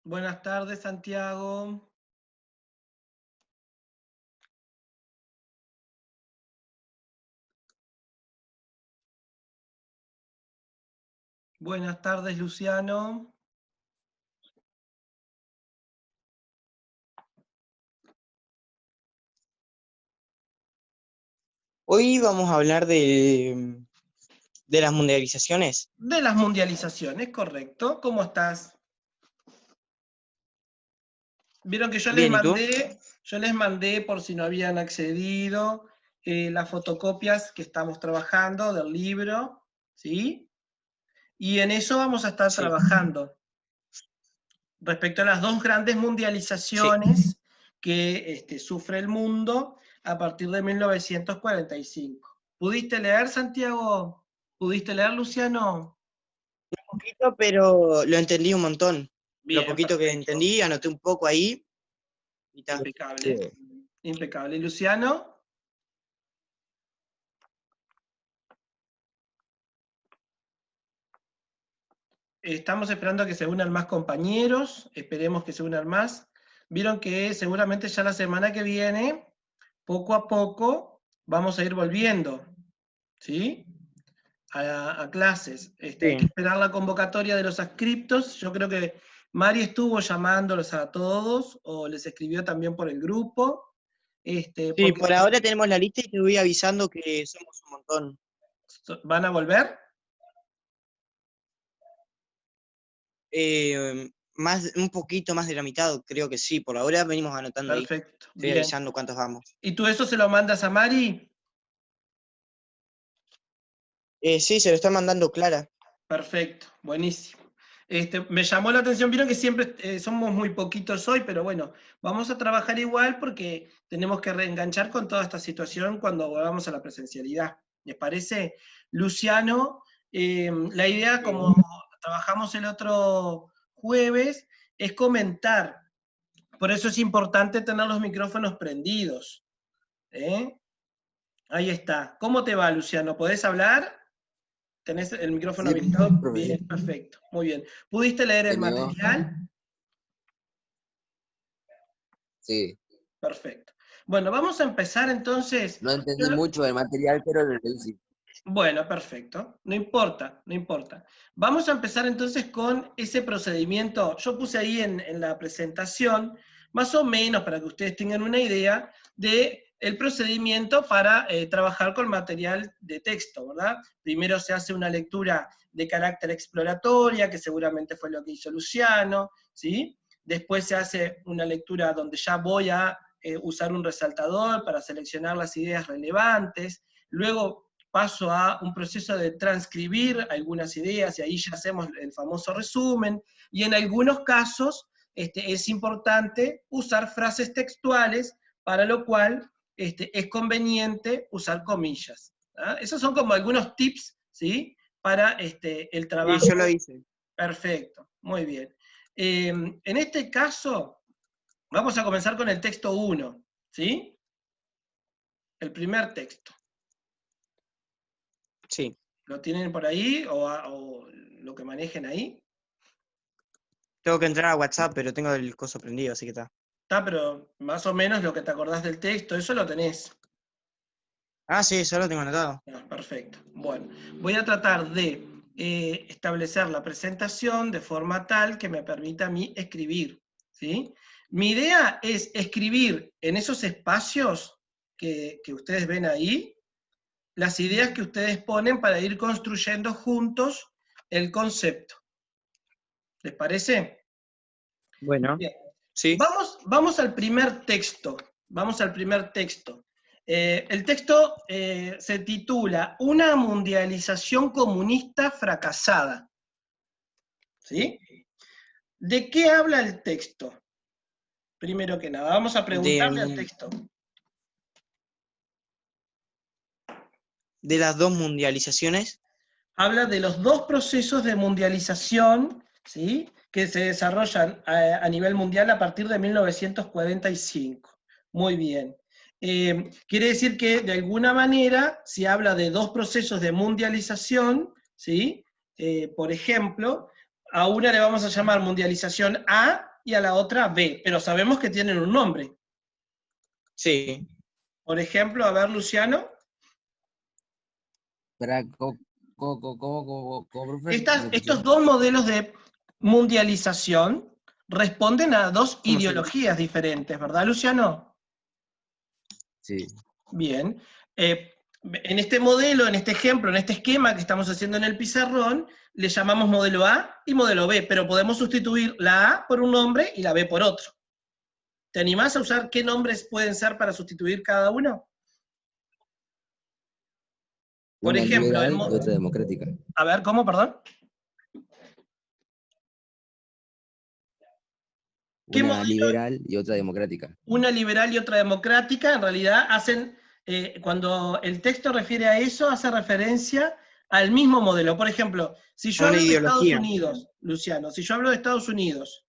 Buenas tardes, Santiago. Buenas tardes, Luciano. Hoy vamos a hablar de las mundializaciones. De las mundializaciones, correcto. ¿Cómo estás? Vieron que Bien, ¿y tú? yo les mandé por si no habían accedido, las fotocopias que estamos trabajando del libro, ¿sí? Y en eso vamos a estar Sí, trabajando. Respecto a las dos grandes sí. mundializaciones que sufre el mundo a partir de 1945. ¿Pudiste leer, Santiago? ¿Pudiste leer, Luciano? Un poquito, pero lo entendí un montón. Lo Bien, poquito que perfecto. entendí, anoté un poco ahí y está. Impecable. Impecable. ¿Y Luciano? Estamos esperando a que se unan más compañeros, esperemos que se unan más. Vieron que seguramente ya la semana que viene, poco a poco, vamos a ir volviendo, ¿sí? A clases. Hay que Sí. esperar la convocatoria de los adscriptos. Yo creo que Mari estuvo llamándolos a todos, o les escribió también por el grupo, Sí, porque por ahora tenemos la lista y te voy avisando que somos un montón. van a volver. Un poquito más de la mitad, creo que sí. Por ahora venimos anotando ahí. Perfecto, Estoy bien. avisando cuántos vamos. ¿Y tú eso se lo mandas a Mari? Sí, se lo está mandando Clara. Perfecto, buenísimo. Me llamó la atención, vieron que siempre somos muy poquitos hoy, pero bueno, vamos a trabajar igual porque tenemos que reenganchar con toda esta situación cuando volvamos a la presencialidad. ¿Les parece? Luciano, la idea, Sí. como trabajamos el otro jueves, es comentar. Por eso es importante tener los micrófonos prendidos. ¿Eh? Ahí está. ¿Cómo te va, Luciano? ¿Podés hablar? ¿Tenés el micrófono Sí, habilitado? profe, Bien, perfecto. Muy bien. ¿Pudiste leer el genio. material? Sí, Perfecto. Bueno, vamos a empezar entonces. no entendí mucho del material, pero lo leí. Sí. Bueno, perfecto. No importa, no importa. Vamos a empezar entonces con ese procedimiento. Yo puse ahí en la presentación, más o menos para que ustedes tengan una idea de el procedimiento para trabajar con material de texto, ¿verdad? Primero se hace una lectura de carácter exploratoria, que seguramente fue lo que hizo Luciano, ¿sí? Después se hace una lectura donde ya voy a usar un resaltador para seleccionar las ideas relevantes. Luego paso a un proceso de transcribir algunas ideas y ahí ya hacemos el famoso resumen. Y en algunos casos es importante usar frases textuales, para lo cual es conveniente usar comillas. ¿Ah? Esos son como algunos tips, ¿sí? Para el Sí, trabajo. yo lo hice. Perfecto, muy bien. En este caso, vamos a comenzar con el texto 1, ¿sí? El primer texto. Sí. ¿Lo tienen por ahí o lo que manejen ahí? Tengo que entrar a WhatsApp, pero tengo el coso prendido, así que está. Está, pero más o menos lo que te acordás del texto, eso lo tenés. Ah, sí, eso lo tengo anotado. Ah, perfecto. Bueno, voy a tratar de establecer la presentación de forma tal que me permita a mí escribir, ¿sí? Mi idea es escribir en esos espacios que ustedes ven ahí, las ideas que ustedes ponen para ir construyendo juntos el concepto. ¿Les parece? Bueno, Bien. sí. Vamos al primer texto. Vamos al primer texto. El texto se titula Una mundialización comunista fracasada. ¿Sí? ¿De qué habla el texto? Primero que nada, vamos a De, preguntarle al mun- texto. de las dos mundializaciones. Habla de los dos procesos de mundialización, ¿sí? Que se desarrollan a nivel mundial a partir de 1945. Muy bien. Quiere decir que de alguna manera se habla de dos procesos de mundialización, ¿sí? Por ejemplo, a una le vamos a llamar mundialización A y a la otra B, pero sabemos que tienen un nombre. Sí. Por ejemplo, a ver, Luciano. Espera, profe? No escuché. Estos dos modelos de mundialización responden a dos ¿Cómo se llama? ideologías diferentes, ¿verdad, Luciano? Sí. Bien. En este modelo, en este ejemplo, en este esquema que estamos haciendo en el pizarrón, le llamamos modelo A y modelo B, pero podemos sustituir la A por un nombre y la B por otro. ¿Te animás a usar qué nombres pueden ser para sustituir cada uno? Por Una ejemplo, liberal y otra democrática. a ver, ¿cómo, perdón? ¿Qué Una modelo? liberal y otra democrática. Una liberal y otra democrática, en realidad hacen, cuando el texto refiere a eso, hace referencia al mismo modelo. Por ejemplo, si yo Una hablo de Estados ideología. Unidos, Luciano, si yo hablo de Estados Unidos,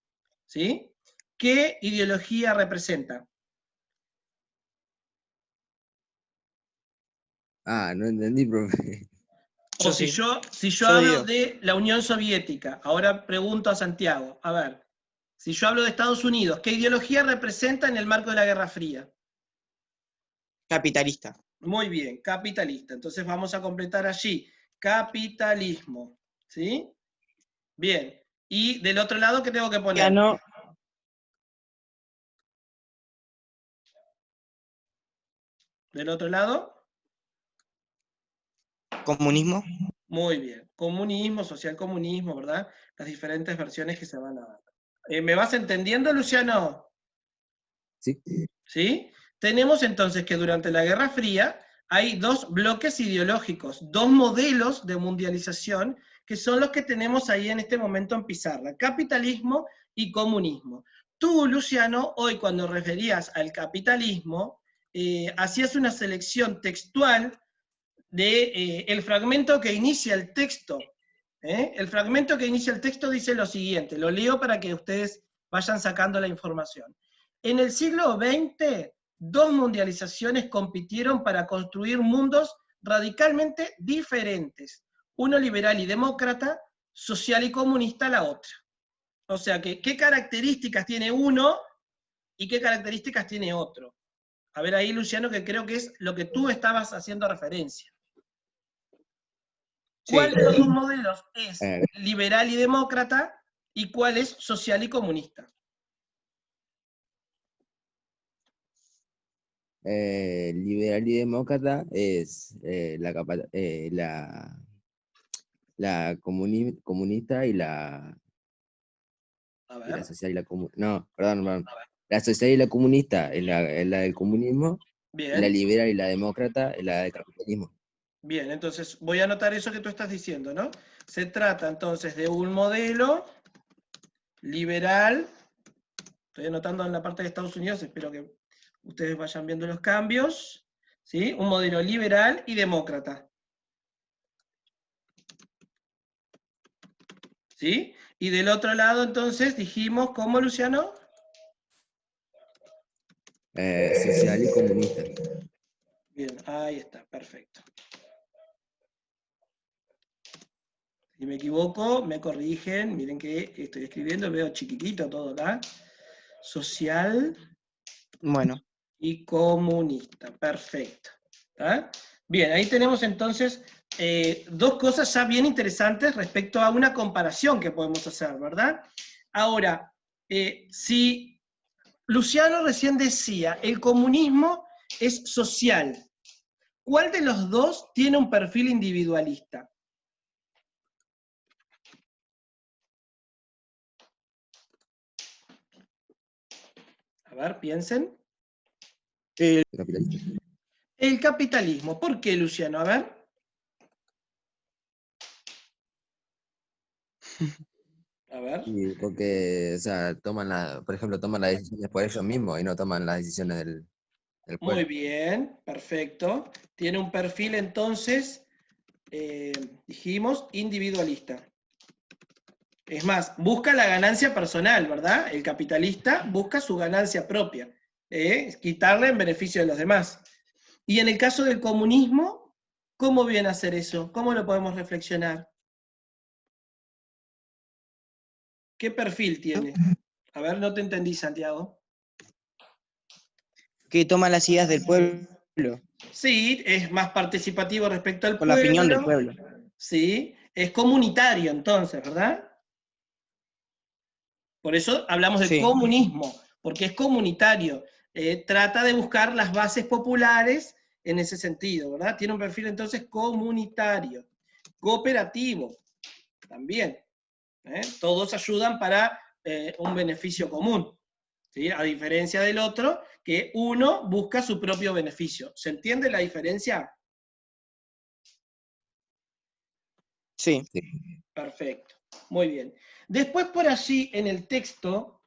¿sí? ¿Qué ideología representa? Ah, no entendí, profe. O Yo sí. si yo Yo hablo digo. de la Unión Soviética, ahora pregunto a Santiago, a ver, si yo hablo de Estados Unidos, ¿qué ideología representa en el marco de la Guerra Fría? Capitalista. Muy bien, capitalista. Entonces vamos a completar allí, capitalismo, ¿sí? Bien. Y del otro lado, ¿qué tengo que poner? Cristiano. Del otro lado, Comunismo. muy bien. Comunismo, socialcomunismo, ¿verdad? Las diferentes versiones que se van a dar. ¿Me vas entendiendo, Luciano? Sí. ¿Sí? Tenemos entonces que durante la Guerra Fría hay dos bloques ideológicos, dos modelos de mundialización que son los que tenemos ahí en este momento en pizarra, capitalismo y comunismo. Tú, Luciano, hoy cuando referías al capitalismo, hacías una selección textual de el fragmento que inicia el texto. El fragmento que inicia el texto dice lo siguiente, lo leo para que ustedes vayan sacando la información. En el siglo XX, dos mundializaciones compitieron para construir mundos radicalmente diferentes. Uno liberal y demócrata, social y comunista la otra. O sea, que, ¿qué características tiene uno y qué características tiene otro? A ver ahí, Luciano, que creo que es lo que tú estabas haciendo referencia. ¿Cuál Sí. de los dos modelos es Eh, liberal y demócrata y cuál es social y comunista? liberal y demócrata es la comunista A y la ver, social y la comunista. No, perdón. La social y la comunista es la del comunismo, y la bien, liberal y la demócrata es la del capitalismo. bien, entonces voy a anotar eso que tú estás diciendo, ¿no? Se trata entonces de un modelo liberal, estoy anotando en la parte de Estados Unidos, espero que ustedes vayan viendo los cambios, ¿sí? Un modelo liberal y demócrata, ¿sí? Y del otro lado entonces dijimos, ¿cómo, Luciano? Social y comunista. Bien, ahí está, perfecto. Si me equivoco, me corrigen, miren que estoy escribiendo, veo chiquitito todo acá. Social Bueno. y comunista, perfecto. ¿Tá? Bien, ahí tenemos entonces dos cosas ya bien interesantes respecto a una comparación que podemos hacer, ¿verdad? Ahora, si Luciano recién decía, el comunismo es social, ¿cuál de los dos tiene un perfil individualista? A ver, piensen. Capitalista. El capitalismo. ¿Por qué, Luciano? A ver. A ver. Y porque, o sea, por ejemplo, toman las decisiones por ellos mismos y no toman las decisiones del pueblo. Muy bien, perfecto. Tiene un perfil entonces, dijimos, individualista. Es más, busca la ganancia personal, ¿verdad? El capitalista busca su ganancia propia, quitarle en beneficio de los demás. Y en el caso del comunismo, ¿cómo viene a hacer eso? ¿Cómo lo podemos reflexionar? ¿Qué perfil tiene? A ver, no te entendí, Santiago. Que toma las ideas del pueblo, Sí, es más participativo respecto al con la opinión del pueblo. pueblo. Sí, es comunitario entonces, ¿verdad? Por eso hablamos de Sí, comunismo, porque es comunitario. Trata de buscar las bases populares en ese sentido, ¿verdad? Tiene un perfil entonces comunitario, cooperativo también. Todos ayudan para un beneficio común, ¿sí? A diferencia del otro, que uno busca su propio beneficio. ¿Se entiende la diferencia? sí. Sí. Perfecto, muy bien. Después por allí en el texto,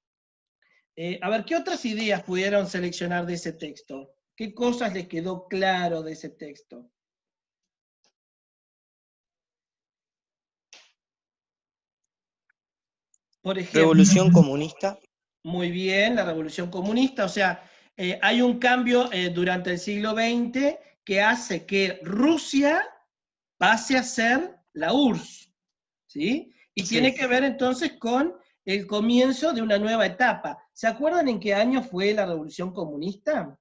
a ver, ¿qué otras ideas pudieron seleccionar de ese texto? ¿Qué cosas les quedó claro de ese texto? Por ejemplo, Revolución comunista. muy bien, la Revolución Comunista, o sea, hay un cambio durante el siglo XX que hace que Rusia pase a ser la URSS, ¿sí? Y Sí. tiene que ver entonces con el comienzo de una nueva etapa. ¿Se acuerdan en qué año fue la Revolución Comunista?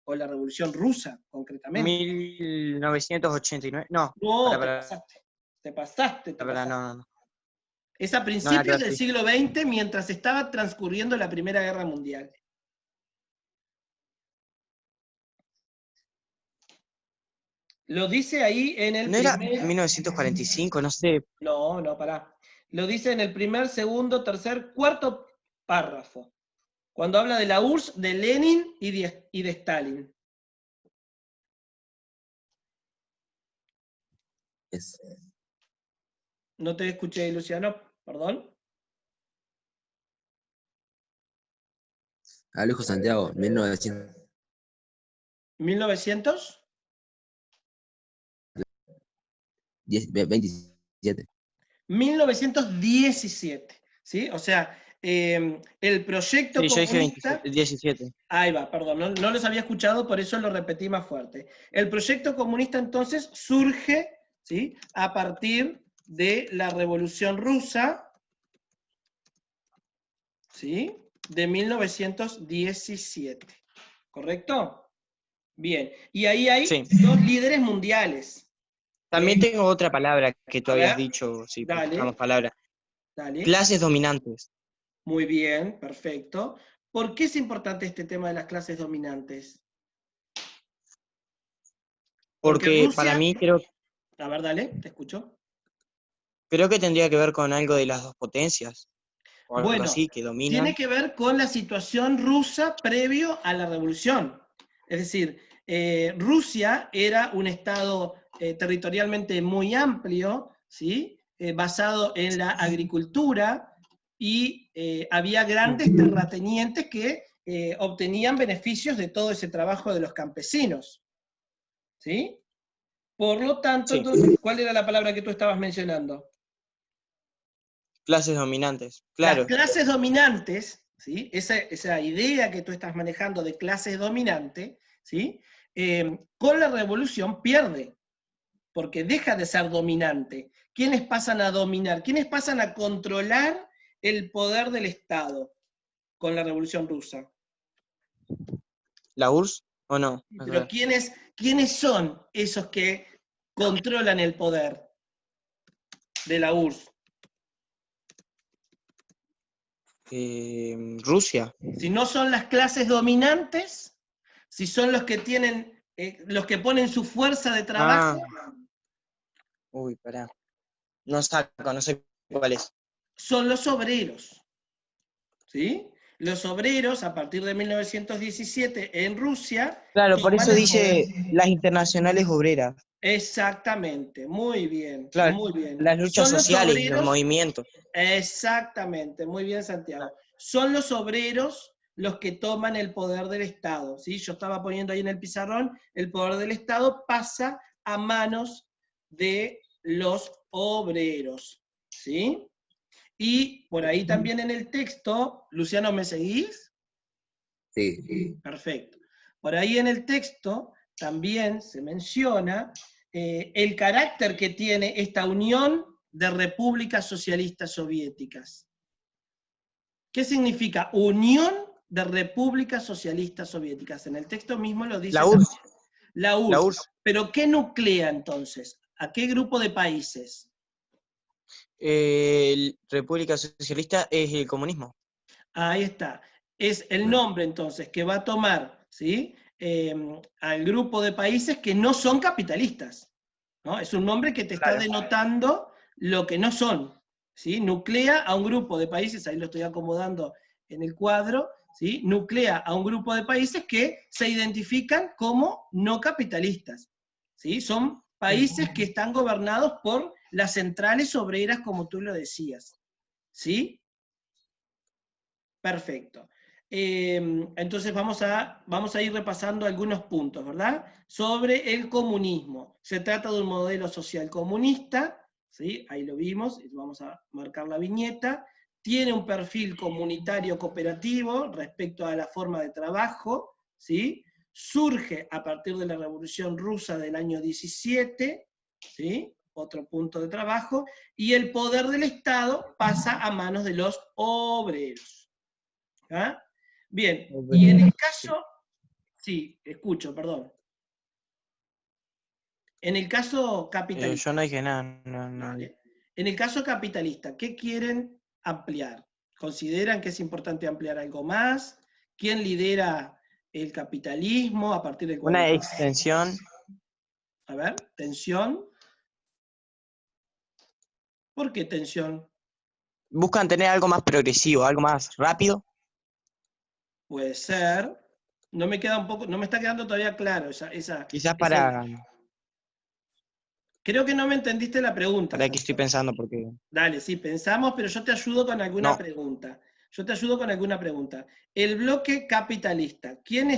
O la Revolución Rusa, concretamente. 1989. No, No, para, te pasaste, te no, pasaste. no, no. Es a No, nada que principios ver, del sí. siglo XX, mientras estaba transcurriendo la Primera Guerra Mundial. Lo dice ahí en el ¿No era primer... 1945? No sé. No, no, pará. Lo dice en el primer, segundo, tercer, cuarto párrafo. Cuando habla de la URSS, de Lenin y de Stalin. Es. No te escuché, Luciano, perdón. Alejo Santiago, 1900. 1927. 1917, ¿sí? O sea, el proyecto Sí, yo dije comunista, 27, 17. ahí va, perdón, no los había escuchado, por eso lo repetí más fuerte. El proyecto comunista entonces surge, ¿sí? A partir de la Revolución Rusa, ¿sí? De 1917, ¿correcto? Bien, y ahí hay Sí. dos líderes mundiales. También tengo otra palabra que tú A habías ver, dicho, si buscamos dale, palabras. dale. Clases dominantes. Muy bien, perfecto. ¿Por qué es importante este tema de las clases dominantes? Porque Porque para Rusia, mí a ver, dale, te escucho. creo que tendría que ver con algo de las dos potencias, o algo Bueno, así, que tiene dominan. que ver con la situación rusa previo a la revolución. Es decir, Rusia era un estado territorialmente muy amplio, ¿sí? Basado en la agricultura, y había grandes terratenientes que obtenían beneficios de todo ese trabajo de los campesinos, ¿sí? Por lo tanto, Sí, entonces, ¿cuál era la palabra que tú estabas mencionando? clases dominantes. Las Claro, clases dominantes, ¿sí? Esa idea que tú estás manejando de clases dominantes, ¿sí? Con la revolución pierde, porque deja de ser dominante. ¿Quiénes pasan a dominar? ¿Quiénes pasan a controlar el poder del Estado con la revolución rusa? la URSS o no. A Pero ver. ¿quiénes son esos que controlan el poder de la URSS? Rusia. Si no son las clases dominantes, si son los que tienen, los que ponen su fuerza de Ah, trabajo, uy, pará. No saco, no sé cuál es. son los obreros, ¿sí? Los obreros, a partir de 1917 en Rusia, Claro, por toman eso el poder. dice las internacionales obreras. Exactamente, muy bien, Claro, muy bien. las luchas Son los sociales y los obreros, movimientos. exactamente, muy bien, Ah, Santiago. Son los obreros los que toman el poder del Estado, ¿sí? Yo estaba poniendo ahí en el pizarrón, el poder del Estado pasa a manos de los obreros, ¿sí? Y por ahí también en el texto, Luciano, ¿me seguís? Sí. Perfecto. Por ahí en el texto también se menciona el carácter que tiene esta unión de repúblicas socialistas soviéticas. ¿Qué significa? Unión de Repúblicas Socialistas Soviéticas. En el texto mismo lo dice La URSS. también. La La URSS. URSS. ¿Pero qué nuclea entonces? ¿A qué grupo de países? República Socialista es el comunismo. Ahí está. Es el nombre entonces que va a tomar, ¿sí? Al grupo de países que no son capitalistas, ¿no? Es un nombre que te está Claro. denotando lo que no son, ¿sí? Nuclea a un grupo de países, ahí lo estoy acomodando en el cuadro, ¿sí? Nuclea a un grupo de países que se identifican como no capitalistas, ¿sí? Son países que están gobernados por las centrales obreras, como tú lo decías, ¿sí? Perfecto. Entonces vamos a ir repasando algunos puntos, ¿verdad? Sobre el comunismo. Se trata de un modelo social comunista, ¿sí? Ahí lo vimos, vamos a marcar la viñeta. Tiene un perfil comunitario cooperativo respecto a la forma de trabajo, ¿sí? Surge a partir de la Revolución Rusa del año 17, ¿sí? Otro punto de trabajo, y el poder del Estado pasa a manos de los obreros. ¿Ah? Bien, y en el caso, sí, escucho, perdón. En el caso capitalista, Yo no dije nada. No. ¿vale? En el caso capitalista, ¿qué quieren ampliar? ¿Consideran que es importante ampliar algo más? ¿Quién lidera el capitalismo a partir del Una 40? extensión. A ver, tensión. ¿Por qué tensión? Buscan tener algo más progresivo, algo más rápido. Puede ser. No me queda un poco, no me está quedando todavía claro Quizás para Creo que no me entendiste la pregunta, que estoy Santiago. pensando, porque Dale, sí, pensamos, pero yo te ayudo con alguna no. pregunta. Yo te ayudo con alguna pregunta. El bloque capitalista, ¿quién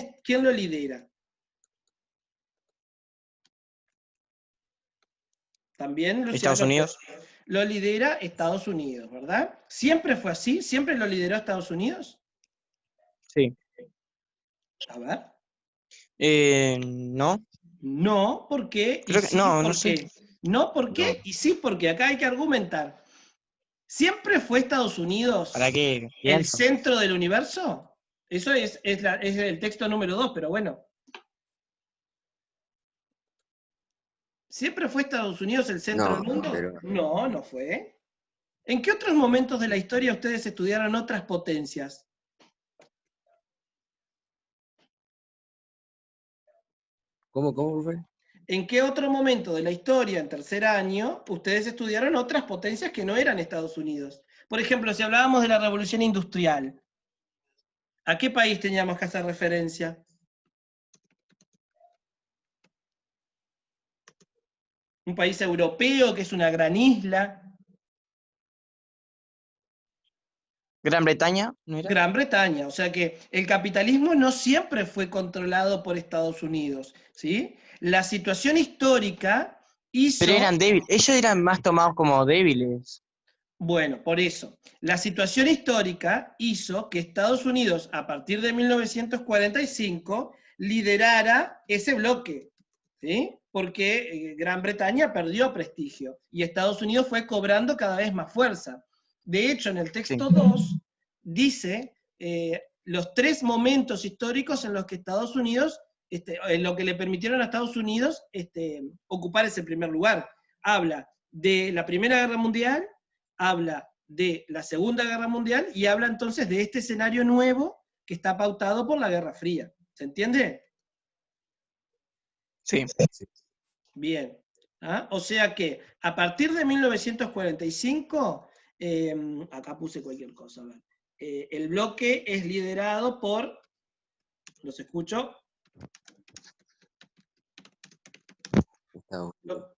lo lidera? También, Luciano, Estados Unidos. lo lidera Estados Unidos, ¿verdad? ¿Siempre fue así? ¿Siempre lo lideró Estados Unidos? Sí. A ver. No. No, ¿por qué? Y Creo que sí, no ¿por sé. qué? No, ¿por No. qué? Y sí, porque acá hay que argumentar. ¿Siempre fue Estados Unidos ¿Para qué el pienso? centro del universo? Eso es el texto número 2, pero bueno. ¿Siempre fue Estados Unidos el centro del No, mundo? pero No, no fue. ¿En qué otros momentos de la historia ustedes estudiaron otras potencias? ¿cómo fue? ¿En qué otro momento de la historia, en tercer año, ustedes estudiaron otras potencias que no eran Estados Unidos? Por ejemplo, si hablábamos de la Revolución Industrial, ¿a qué país teníamos que hacer referencia? ¿Un país europeo que es una gran isla? Gran Bretaña, ¿no era? Gran Bretaña. O sea que el capitalismo no siempre fue controlado por Estados Unidos, ¿sí? La situación histórica Pero hizo, eran débiles. Ellos eran más tomados como débiles. bueno, por eso, la situación histórica hizo que Estados Unidos, a partir de 1945, liderara ese bloque, ¿sí? Porque Gran Bretaña perdió prestigio y Estados Unidos fue cobrando cada vez más fuerza. De hecho, en el Sí. texto 2 dice los 3 momentos históricos en los que Estados Unidos, en lo que le permitieron a Estados Unidos ocupar ese primer lugar. Habla de la Primera Guerra Mundial, habla de la Segunda Guerra Mundial y habla entonces de este escenario nuevo que está pautado por la Guerra Fría. ¿Se entiende? Sí. Bien. ¿Ah? O sea que a partir de 1945, acá puse cualquier cosa, a ver, el bloque es liderado por, los escucho,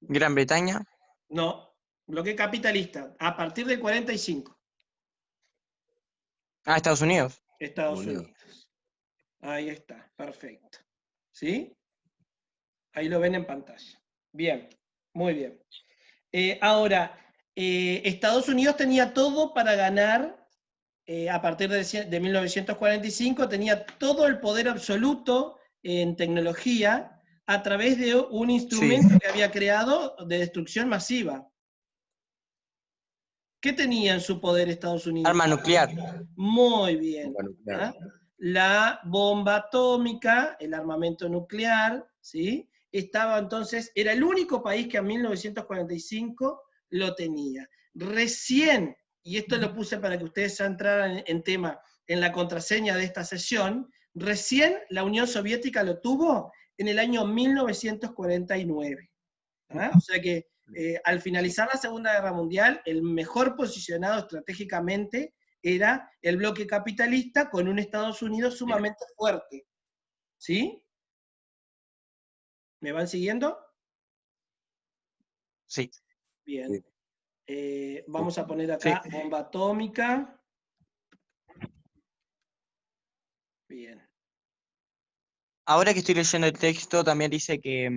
Gran Bretaña. no, bloque capitalista, a partir del 45, Estados Unidos. Estados Unidos. Unidos. Ahí está, perfecto. ¿Sí? Ahí lo ven en pantalla. Bien, muy bien. Ahora, Estados Unidos tenía todo para ganar a partir de 1945, tenía todo el poder absoluto en tecnología a través de un instrumento que había creado de destrucción masiva. ¿Qué tenía en su poder Estados Unidos? Arma nuclear. Muy bien. Bomba nuclear. ¿Ah? La bomba atómica, el armamento nuclear, ¿sí? Estaba entonces, era el único país que en 1945 lo tenía. Recién, y esto lo puse para que ustedes ya entraran en tema, en la contraseña de esta sesión, recién la Unión Soviética lo tuvo en el año 1949. ¿Ah? O sea que al finalizar la Segunda Guerra Mundial, el mejor posicionado estratégicamente era el bloque capitalista con un Estados Unidos sumamente fuerte. ¿Sí? ¿Me van siguiendo? Sí. Bien. Sí. Vamos a poner acá Sí. bomba atómica. Bien. Ahora que estoy leyendo el texto, también dice que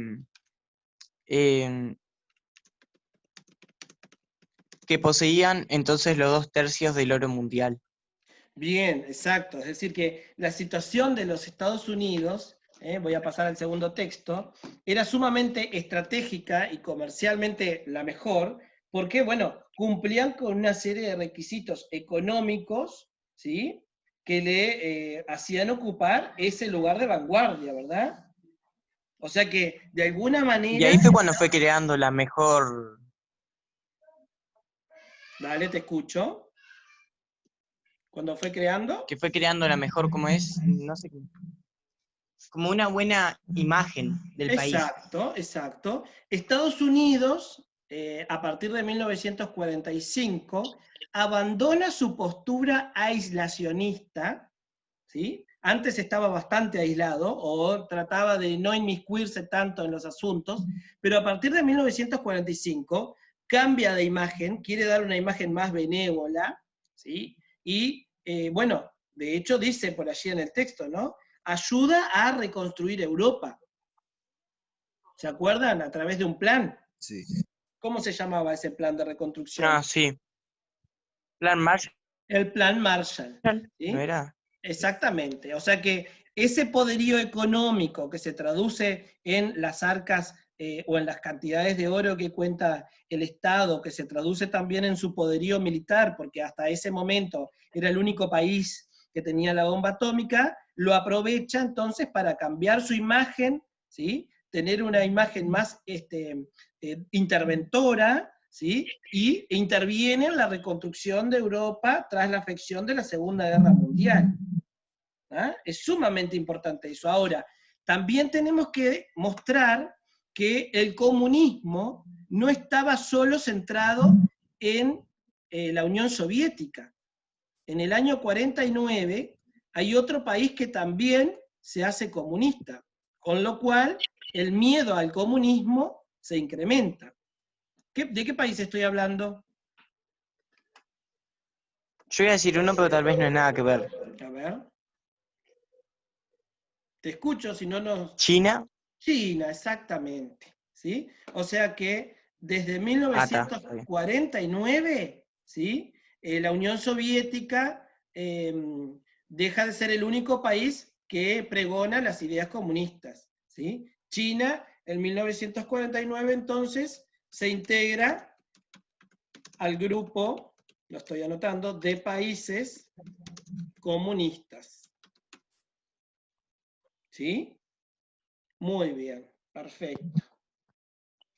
poseían entonces los 2/3 del oro mundial. Bien, exacto. Es decir, que la situación de los Estados Unidos, voy a pasar al segundo texto, era sumamente estratégica y comercialmente la mejor, porque, bueno, cumplían con una serie de requisitos económicos, ¿sí? Que le hacían ocupar ese lugar de vanguardia, ¿verdad? O sea que, de alguna Y manera... ahí fue cuando fue creando la mejor, Dale, te escucho. Cuando fue creando... que fue creando la mejor, ¿cómo es? No sé, como una buena imagen del país. Exacto, exacto. Estados Unidos, a partir de 1945, abandona su postura aislacionista, ¿sí? Antes estaba bastante aislado o trataba de no inmiscuirse tanto en los asuntos, pero a partir de 1945 cambia de imagen, quiere dar una imagen más benévola, ¿sí? Y bueno, de hecho dice por allí en el texto, ¿no? Ayuda a reconstruir Europa. ¿Se acuerdan? A través de un plan. Sí. ¿Cómo se llamaba ese plan de reconstrucción? Ah, sí. Plan Marshall, El plan Marshall. ¿no ¿Sí? era? Exactamente. O sea que ese poderío económico que se traduce en las arcas o en las cantidades de oro que cuenta el Estado, que se traduce también en su poderío militar, porque hasta ese momento era el único país que tenía la bomba atómica, lo aprovecha entonces para cambiar su imagen, ¿sí? Tener una imagen más interventora, ¿sí? Y interviene en la reconstrucción de Europa tras la afección de la Segunda Guerra Mundial. ¿Ah? Es sumamente importante eso. Ahora, también tenemos que mostrar que el comunismo no estaba solo centrado en la Unión Soviética. En el año 49 hay otro país que también se hace comunista, con lo cual el miedo al comunismo se incrementa. ¿De qué país estoy hablando? Yo iba a decir uno, pero tal vez no es nada que ver. A ver. Te escucho, si no nos... China. China, exactamente. ¿Sí? O sea que desde Está bien. 1949, ¿sí? La Unión Soviética deja de ser el único país que pregona las ideas comunistas. ¿Sí? China, en 1949, entonces, se integra al grupo, lo estoy anotando, de países comunistas. ¿Sí? Muy bien, perfecto.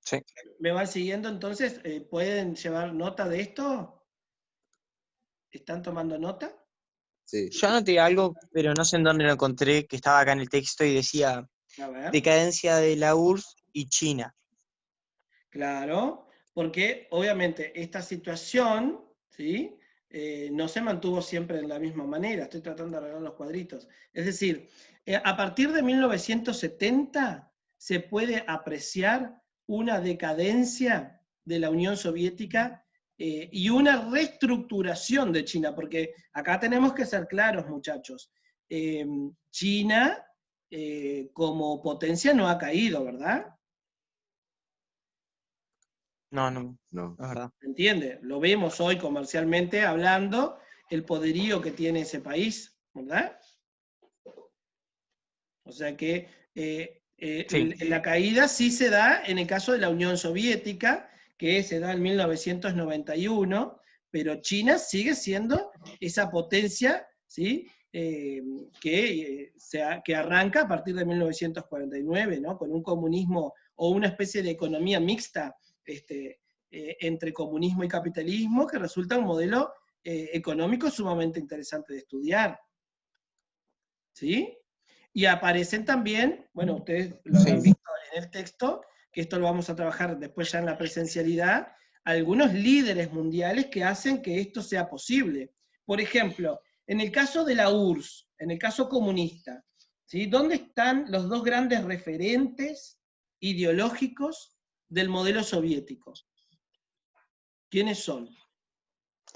Sí. ¿Me van siguiendo entonces? ¿Pueden llevar nota de esto? ¿Están tomando nota? Sí. Yo anoté algo, pero no sé en dónde lo encontré, que estaba acá en el texto y decía A ver. decadencia de la URSS y China. Claro, porque obviamente esta situación, ¿sí? No se mantuvo siempre de la misma manera. Estoy tratando de arreglar los cuadritos. Es decir, a partir de 1970 se puede apreciar una decadencia de la Unión Soviética y una reestructuración de China, porque acá tenemos que ser claros, muchachos. China como potencia no ha caído, ¿verdad? No, no, No. no es verdad. ¿Entiende? Lo vemos hoy comercialmente hablando, el poderío que tiene ese país, ¿verdad? O sea que Sí. la caída sí se da en el caso de la Unión Soviética, que se da en 1991, pero China sigue siendo esa potencia, ¿sí? Que arranca a partir de 1949, ¿no? Con un comunismo o una especie de economía mixta entre comunismo y capitalismo, que resulta un modelo económico sumamente interesante de estudiar. ¿Sí? Y aparecen también, bueno, ustedes lo habrán Sí. visto en el texto, que esto lo vamos a trabajar después ya en la presencialidad, algunos líderes mundiales que hacen que esto sea posible. Por ejemplo, en el caso de la URSS, en el caso comunista, ¿sí? ¿Dónde están los dos grandes referentes ideológicos del modelo soviético? ¿Quiénes son?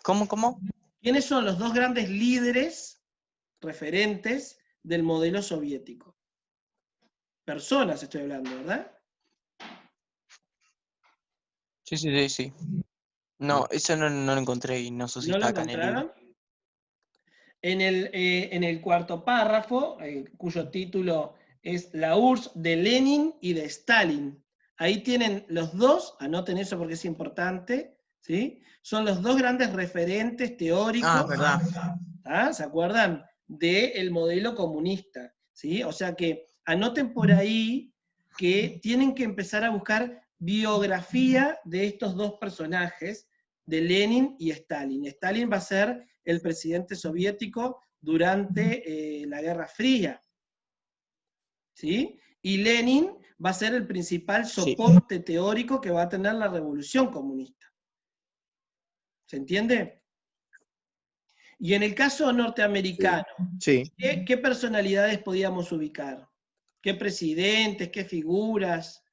¿Cómo? ¿Quiénes son los dos grandes líderes referentes del modelo soviético? Personas estoy hablando, ¿verdad? Sí. No, eso no lo encontré y no sé si ¿No lo está acá en el libro. encontraron? En el cuarto párrafo, cuyo título es La URSS de Lenin y de Stalin. Ahí tienen los dos, anoten eso porque es importante, ¿sí? Son los dos grandes referentes teóricos, verdad. ¿ah? ¿Se acuerdan? Del modelo comunista, ¿sí? O sea que anoten por ahí que tienen que empezar a buscar biografía de estos dos personajes, de Lenin y Stalin. Stalin va a ser el presidente soviético durante la Guerra Fría, ¿sí? Y Lenin va a ser el principal Sí. soporte teórico que va a tener la revolución comunista. ¿Se entiende? Y en el caso norteamericano, Sí. ¿qué personalidades podíamos ubicar? ¿Qué presidentes, qué figuras?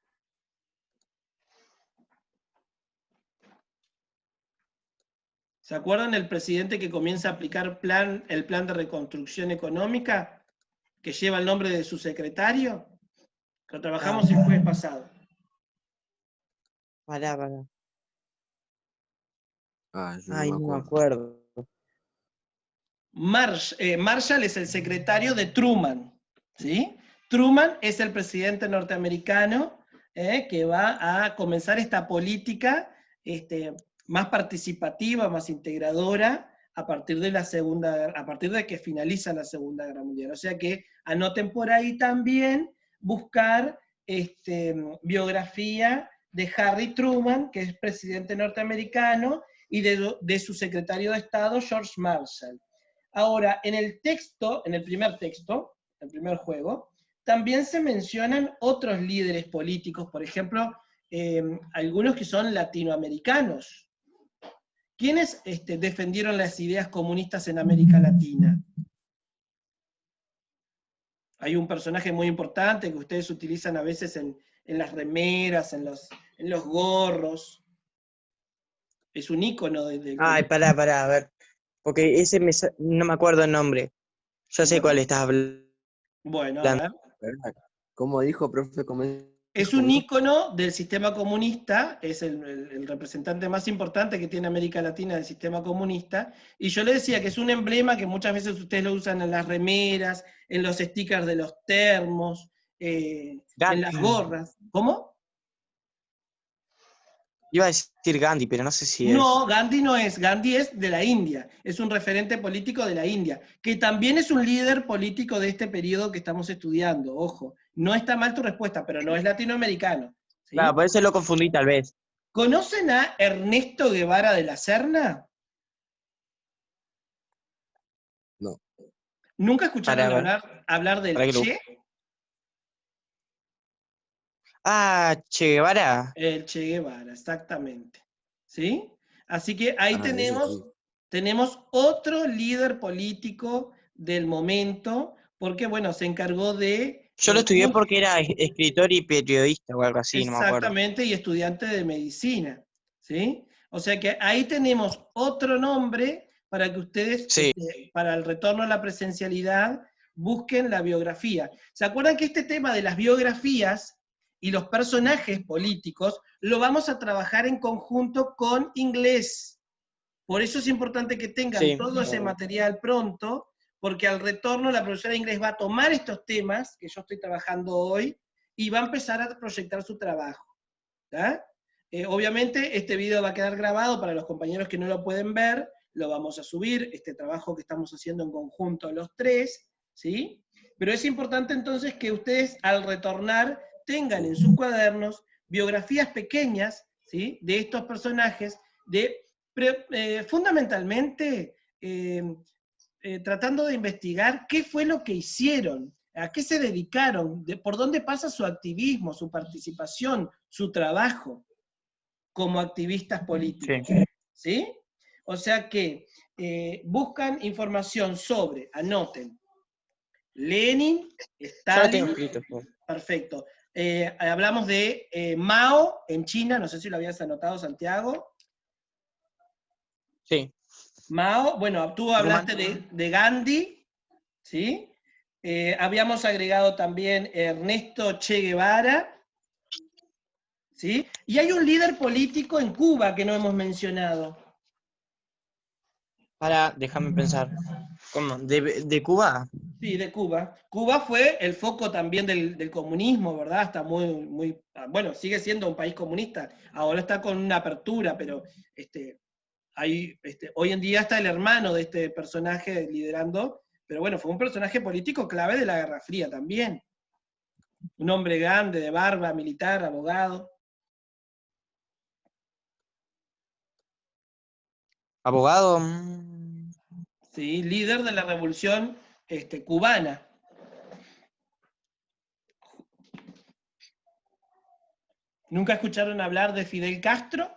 ¿Se acuerdan el presidente que comienza a aplicar el plan de reconstrucción económica, que lleva el nombre de su secretario? Lo trabajamos el jueves pasado. Pará. Yo no Ay, me no me acuerdo. acuerdo. Marshall es el secretario de Truman, ¿sí? Truman es el presidente norteamericano que va a comenzar esta política más participativa, más integradora, a partir de que finaliza la Segunda Guerra Mundial. O sea que anoten por ahí también buscar biografía de Harry Truman, que es presidente norteamericano, y de su secretario de Estado, George Marshall. Ahora, en el texto, en el primer juego, también se mencionan otros líderes políticos, por ejemplo, algunos que son latinoamericanos. ¿Quiénes defendieron las ideas comunistas en América Latina? Hay un personaje muy importante que ustedes utilizan a veces en las remeras, en los gorros. Es un ícono del Ay, comunismo. pará, a ver. Porque no me acuerdo el nombre. Ya sé cuál Bueno, estás hablando. bueno, a ver. ¿Verdad? ¿Cómo dijo, profe? Es un ícono del sistema comunista, es el representante más importante que tiene América Latina del sistema comunista, y yo le decía que es un emblema que muchas veces ustedes lo usan en las remeras, en los stickers de los termos, en las Gandhi. gorras. ¿Cómo? Iba a decir Gandhi, pero no sé si es. No, Gandhi no es, Gandhi es de la India, es un referente político de la India, que también es un líder político de este periodo que estamos estudiando, ojo, no está mal tu respuesta, pero no es latinoamericano, Claro, ¿sí? por eso lo confundí tal vez. ¿Conocen a Ernesto Guevara de la Serna? No. ¿Nunca escucharon Para ver. hablar Para del que lo... Che? Che Guevara. El Che Guevara, exactamente. ¿Sí? Así que ahí Ese sí. tenemos otro líder político del momento, porque bueno, se encargó de... Yo lo estudié porque era escritor y periodista o algo así, no me acuerdo. exactamente, y estudiante de medicina. ¿Sí? O sea que ahí tenemos otro nombre para que ustedes, Sí, para el retorno a la presencialidad, busquen la biografía. ¿Se acuerdan que este tema de las biografías y los personajes políticos lo vamos a trabajar en conjunto con inglés? Por eso es importante que tengan sí. todo ese material pronto, porque al retorno la profesora de inglés va a tomar estos temas que yo estoy trabajando hoy y va a empezar a proyectar su trabajo. ¿tá? Obviamente este video va a quedar grabado para los compañeros que no lo pueden ver, lo vamos a subir, este trabajo que estamos haciendo en conjunto los tres, ¿sí? Pero es importante entonces que ustedes al retornar tengan en sus cuadernos biografías pequeñas, ¿sí? De estos personajes, fundamentalmente tratando de investigar qué fue lo que hicieron, a qué se dedicaron, por dónde pasa su activismo, su participación, su trabajo como activistas políticos. Sí. ¿Sí? O sea que buscan información sobre, anoten, Lenin, Ya lo tengo Stalin, escrito. perfecto. Hablamos de Mao en China, no sé si lo habías anotado, Santiago. Sí. Mao, bueno, tú hablaste de Gandhi, ¿sí? Habíamos agregado también Ernesto Che Guevara, ¿sí? Y hay un líder político en Cuba que no hemos mencionado. Déjame pensar. ¿Cómo? ¿De Cuba? Sí, de Cuba. Cuba fue el foco también del comunismo, ¿verdad? Está muy, bueno, sigue siendo un país comunista. Ahora está con una apertura, pero hoy en día está el hermano de este personaje liderando, pero bueno, fue un personaje político clave de la Guerra Fría también. Un hombre grande, de barba, militar, abogado. ¿Abogado? Sí, líder de la revolución cubana. ¿Nunca escucharon hablar de Fidel Castro?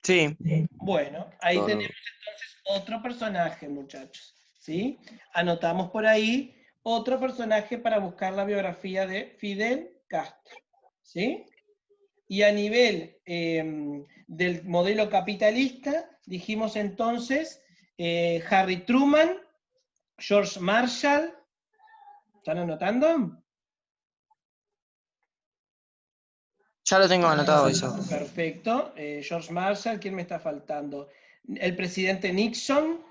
Sí. Bueno, ahí No, tenemos no. entonces otro personaje, muchachos. ¿Sí? Anotamos por ahí otro personaje para buscar la biografía de Fidel Castro. ¿Sí? Y a nivel del modelo capitalista, dijimos entonces Harry Truman, George Marshall. ¿Están anotando? Ya lo tengo anotado eso. Perfecto. George Marshall, ¿quién me está faltando? El presidente Nixon.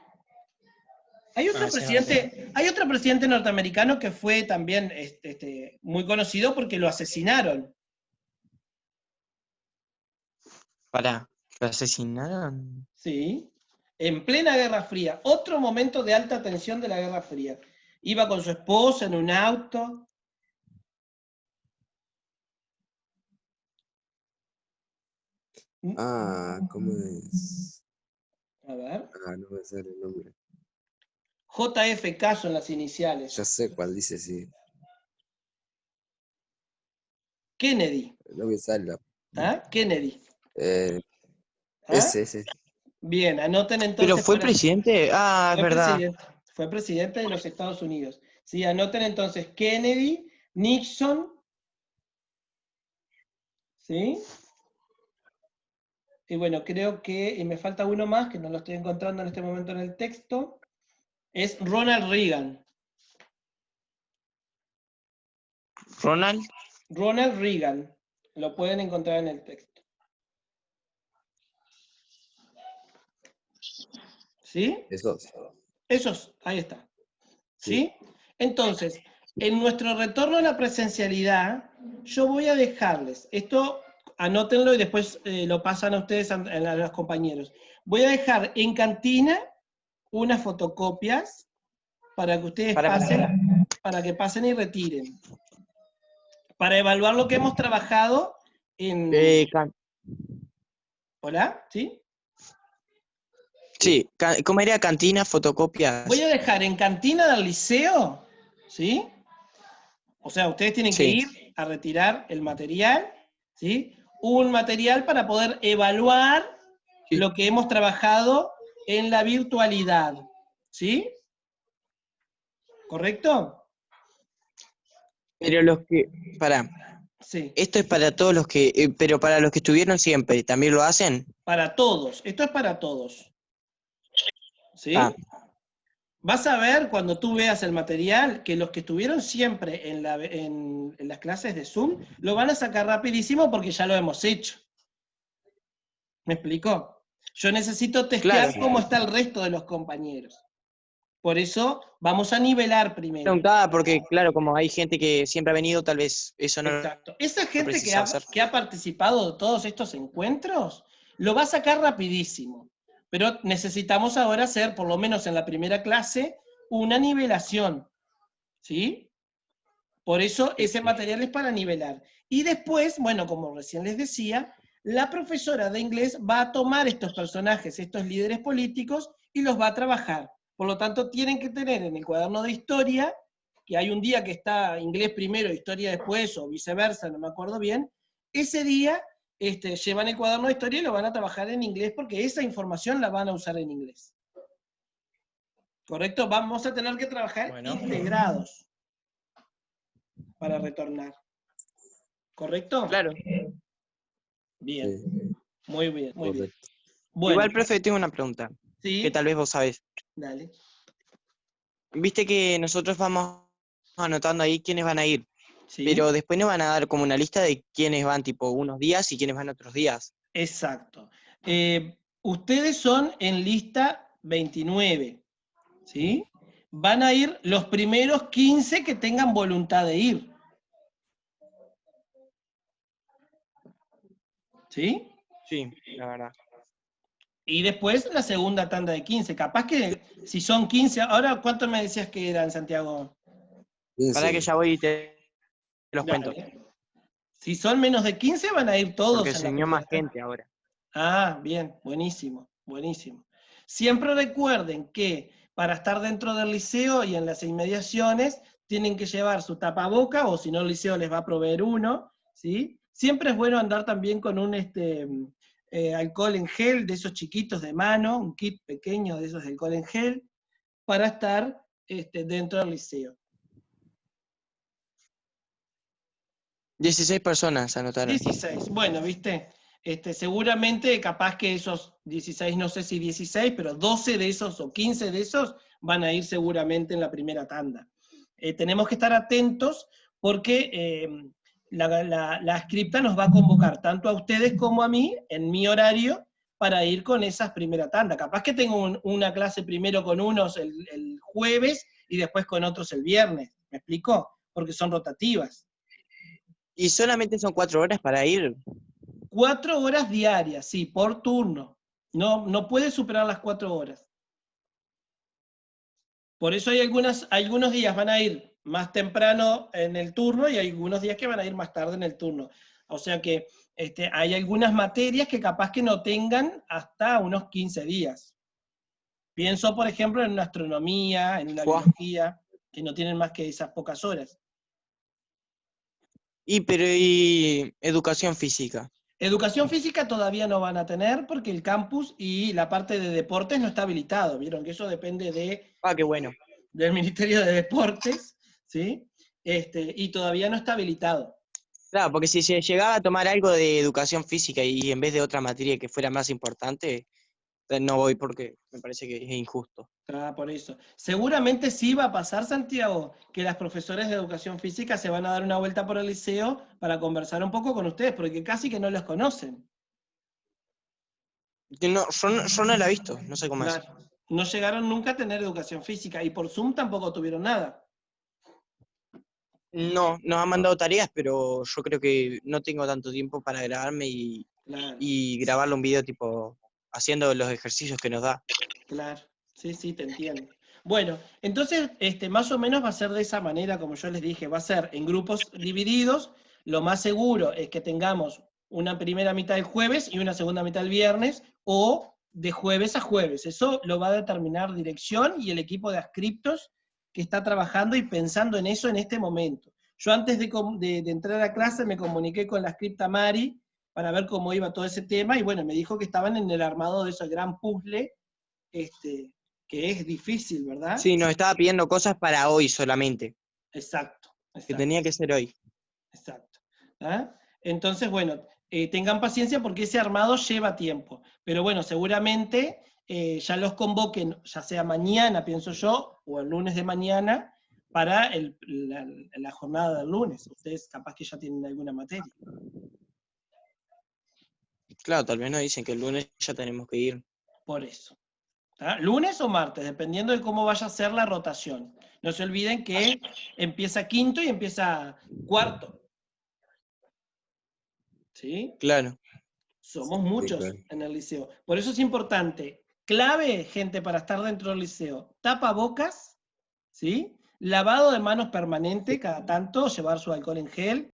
Hay otro presidente norteamericano que fue también muy conocido porque lo asesinaron. ¿Lo asesinaron? Sí. En plena Guerra Fría. Otro momento de alta tensión de la Guerra Fría. Iba con su esposa en un auto. ¿Cómo es? A ver. No me sale el nombre. JFK son las iniciales. Ya sé cuál dice, sí. Kennedy. No me sale la... ¿Ah? Kennedy. ¿Ah? ¿Ah? Ese. Bien, anoten entonces. ¿Pero fue presidente? Es verdad. Fue presidente de los Estados Unidos. Sí, anoten entonces Kennedy, Nixon, ¿sí? Y bueno, creo que me falta uno más, que no lo estoy encontrando en este momento en el texto, es Ronald Reagan. ¿Ronald? Ronald Reagan, lo pueden encontrar en el texto. ¿Sí? Esos, ahí está. ¿Sí? Entonces, en nuestro retorno a la presencialidad, yo voy a dejarles, esto anótenlo y después lo pasan a ustedes, a los compañeros. Voy a dejar en cantina unas fotocopias para que ustedes para que pasen y retiren. Para evaluar lo que hemos trabajado en... ¿Hola? ¿Sí? Sí, ¿cómo era? Cantina, fotocopias. Voy a dejar en cantina del liceo, ¿sí? O sea, ustedes tienen que ir a retirar el material, ¿sí? Un material para poder evaluar lo que hemos trabajado en la virtualidad, ¿sí? ¿Correcto? Pero los que... Sí. Esto es para todos los que... pero para los que estuvieron siempre, ¿también lo hacen? Para todos. Esto es para todos. ¿Sí? Vas a ver cuando tú veas el material que los que estuvieron siempre en las clases de Zoom lo van a sacar rapidísimo porque ya lo hemos hecho. ¿Me explicó? Yo necesito testear cómo está el resto de los compañeros. Por eso vamos a nivelar primero. Preguntaba porque, claro, como hay gente que siempre ha venido, tal vez eso no Exacto. Esa lo gente precisaba hacer. que ha participado de todos estos encuentros, lo va a sacar rapidísimo. Pero necesitamos ahora hacer, por lo menos en la primera clase, una nivelación. ¿Sí? Por eso ese material es para nivelar. Y después, bueno, como recién les decía, la profesora de inglés va a tomar estos personajes, estos líderes políticos, y los va a trabajar. Por lo tanto, tienen que tener en el cuaderno de historia, que hay un día que está inglés primero, historia después, o viceversa, no me acuerdo bien, ese día llevan el cuaderno de historia y lo van a trabajar en inglés porque esa información la van a usar en inglés. ¿Correcto? Vamos a tener que trabajar integrados para retornar. ¿Correcto? Claro. Bien, Sí, muy bien, muy bien. correcto. Bueno, Igual, profe, tengo una pregunta, que sí, tal vez vos sabés. dale. Viste que nosotros vamos anotando ahí quiénes van a ir, Sí, pero después nos van a dar como una lista de quiénes van tipo unos días y quiénes van otros días. exacto. Ustedes son en lista 29, ¿sí? Van a ir los primeros 15 que tengan voluntad de ir, ¿sí? Sí, la verdad. Y después la segunda tanda de 15. Capaz que si son 15, ahora ¿cuánto me decías que eran, Santiago? Para que 15. ya voy y te los cuento, Dale. Si son menos de 15 van a ir porque todos en se la unió primera más tanda. gente ahora. Ah, bien, buenísimo, buenísimo. Siempre recuerden que para estar dentro del liceo y en las inmediaciones tienen que llevar su tapaboca o si no el liceo les va a proveer uno, ¿sí? Siempre es bueno andar también con un alcohol en gel de esos chiquitos de mano, un kit pequeño de esos de alcohol en gel, para estar dentro del liceo. 16 personas anotaron. 16, bueno, viste, seguramente capaz que esos 16, no sé si 16, pero 12 de esos o 15 de esos van a ir seguramente en la primera tanda. Tenemos que estar atentos porque la scripta nos va a convocar tanto a ustedes como a mí en mi horario para ir con esas primera tanda. Capaz que tengo una clase primero con unos el jueves y después con otros el viernes, ¿me explico? Porque son rotativas. Y solamente son 4 horas para ir. 4 horas diarias, sí, por turno. No, no puede superar las 4 horas. Por eso hay algunos días van a ir más temprano en el turno y hay algunos días que van a ir más tarde en el turno. O sea que hay algunas materias que capaz que no tengan hasta unos 15 días. Pienso, por ejemplo, en una astronomía, en una Fua. biología, que no tienen más que esas pocas horas. Y educación física. Educación física todavía no van a tener porque el campus y la parte de deportes no está habilitado. Vieron que eso depende Ah, qué bueno. del Ministerio de Deportes, ¿sí? Y todavía no está habilitado. Claro, porque si se llegaba a tomar algo de educación física y en vez de otra materia que fuera más importante, no voy porque me parece que es injusto. Ah, por eso. Seguramente sí va a pasar, Santiago, que las profesoras de educación física se van a dar una vuelta por el liceo para conversar un poco con ustedes, porque casi que no los conocen. No, yo no la he visto, no sé cómo es. Claro. No llegaron nunca a tener educación física y por Zoom tampoco tuvieron nada. No, nos han mandado tareas, pero yo creo que no tengo tanto tiempo para grabarme Claro, y grabarle un video tipo haciendo los ejercicios que nos da. claro. Sí, sí, te entiendo. Bueno, entonces, más o menos va a ser de esa manera, como yo les dije, va a ser en grupos divididos. Lo más seguro es que tengamos una primera mitad el jueves y una segunda mitad el viernes, o de jueves a jueves. Eso lo va a determinar dirección y el equipo de adscriptos que está trabajando y pensando en eso en este momento. Yo antes de entrar a clase me comuniqué con la scripta Mari para ver cómo iba todo ese tema, y bueno, me dijo que estaban en el armado de ese gran puzzle, que es difícil, ¿verdad? Sí, nos estaba pidiendo cosas para hoy solamente, Exacto, que exacto, tenía que ser hoy. exacto. ¿Ah? Entonces, bueno, tengan paciencia porque ese armado lleva tiempo. Pero bueno, seguramente ya los convoquen, ya sea mañana, pienso yo, o el lunes de mañana, para la jornada del lunes. Ustedes capaz que ya tienen alguna materia. Claro, tal vez nos dicen que el lunes ya tenemos que ir. Por eso. ¿tá? Lunes o martes, dependiendo de cómo vaya a ser la rotación. No se olviden que empieza quinto y empieza cuarto. ¿Sí? Claro. Somos Sí, muchos claro. en el liceo. Por eso es importante, clave, gente, para estar dentro del liceo, tapabocas, ¿sí? Lavado de manos permanente, cada tanto, llevar su alcohol en gel,